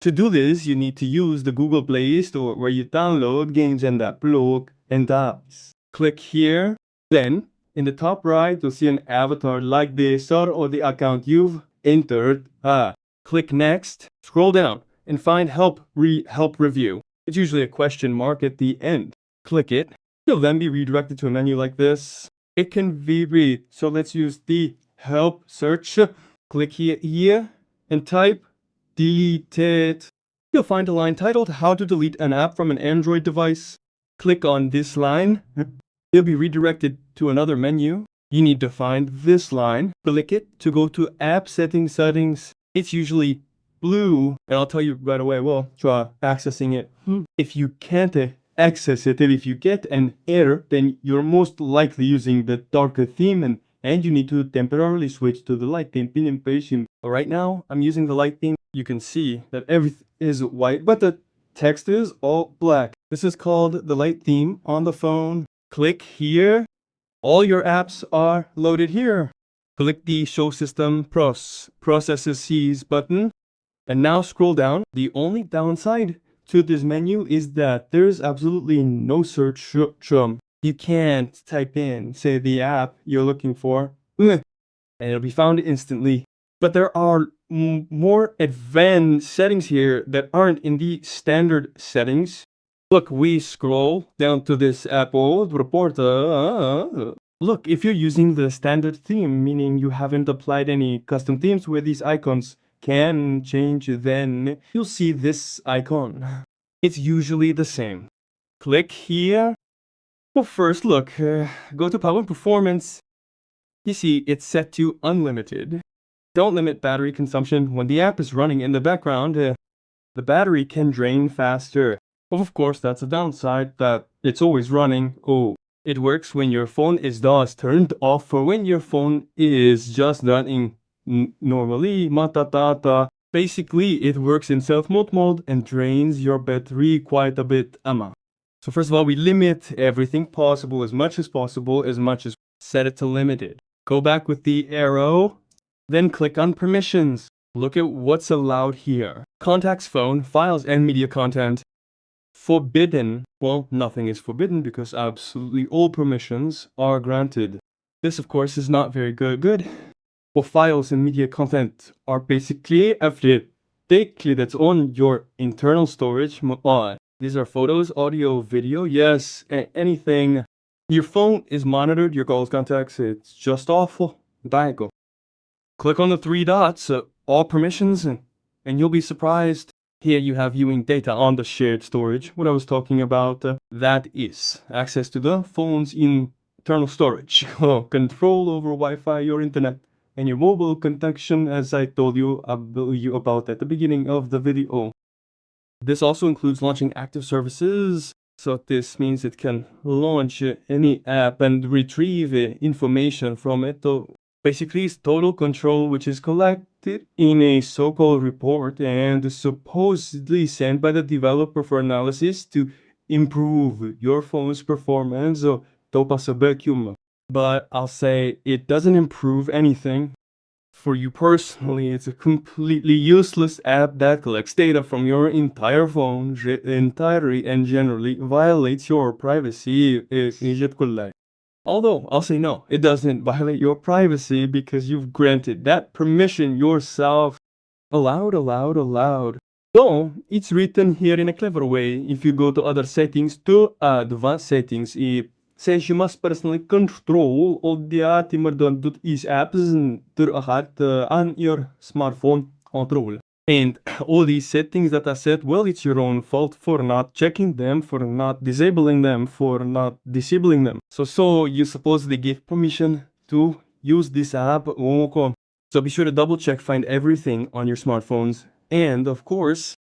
To do this, you need to use the Google Play Store where you download games and upload and apps. Click here. Then, in the top right, you'll see an avatar like this or the account you've entered. Click next, scroll down, and find help review. It's usually a question mark at the end. Click it. You'll then be redirected to a menu like this. It can vary, so let's use the help search. Click here and type delete. You'll find a line titled How to Delete an App from an Android Device. Click on this line. You'll be redirected to another menu. You need to find this line. Click it to go to App Settings. It's usually blue, and I'll tell you right away, well, try accessing it. If you can't access it, and if you get an error, then you're most likely using the darker theme, and you need to temporarily switch to the light theme. Be impatient. Right now, I'm using the light theme. You can see that everything is white, but the text is all black. This is called the light theme on the phone. Click here. All your apps are loaded here. Click the Show System Processes button. And now scroll down. The only downside to this menu is that there's absolutely no search term. You can't type in, say, the app you're looking for, and it'll be found instantly. But there are more advanced settings here that aren't in the standard settings. Look, we scroll down to this Apple report. Look, if you're using the standard theme, meaning you haven't applied any custom themes where these icons can change, then you'll see this icon. It's usually the same. Click here. Well, first, look, go to Power and Performance. You see, it's set to unlimited. Don't limit battery consumption. When the app is running in the background, the battery can drain faster. Well, of course, that's a downside, that it's always running. Oh, it works when your phone is thus turned off or when your phone is just running normally. Basically, it works in self-mode mode and drains your battery quite a bit. So first of all, we limit everything possible as much as set it to limited. Go back with the arrow, then click on permissions. Look at what's allowed here. Contacts, phone, files, and media content. Forbidden. Well, nothing is forbidden because absolutely all permissions are granted. This, of course, is not very good. Well, files and media content are basically everything that's on your internal storage. These are photos, audio, video, yes, anything. Your phone is monitored, your calls, contacts, it's just awful. Diago. Click on the three dots, all permissions, and you'll be surprised. Here you have viewing data on the shared storage. What I was talking about, that is access to the phone's internal storage. Control over Wi-Fi, your internet, and your mobile connection, as I told you about at the beginning of the video. This also includes launching active services. So this means it can launch any app and retrieve information from it. So basically, it's total control, which is collected in a so-called report and supposedly sent by the developer for analysis to improve your phone's performance. But I'll say it doesn't improve anything. For you personally, it's a completely useless app that collects data from your entire phone entirely and generally violates your privacy. Although, I'll say no, it doesn't violate your privacy because you've granted that permission yourself. Allowed. So, it's written here in a clever way. If you go to other settings, to advanced settings, it says you must personally control all the these apps on your smartphone control. And all these settings that I said, well, it's your own fault for not checking them, for not disabling them, for not disabling them. So you supposedly give permission to use this app. So be sure to double check, find everything on your smartphones, and of course,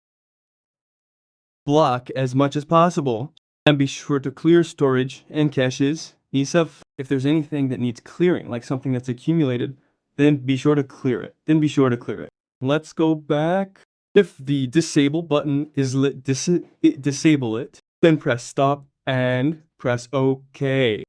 block as much as possible. And be sure to clear storage and caches. If there's anything that needs clearing, like something that's accumulated, then be sure to clear it. Let's go back. If the disable button is lit, disable it. Then press stop and press OK.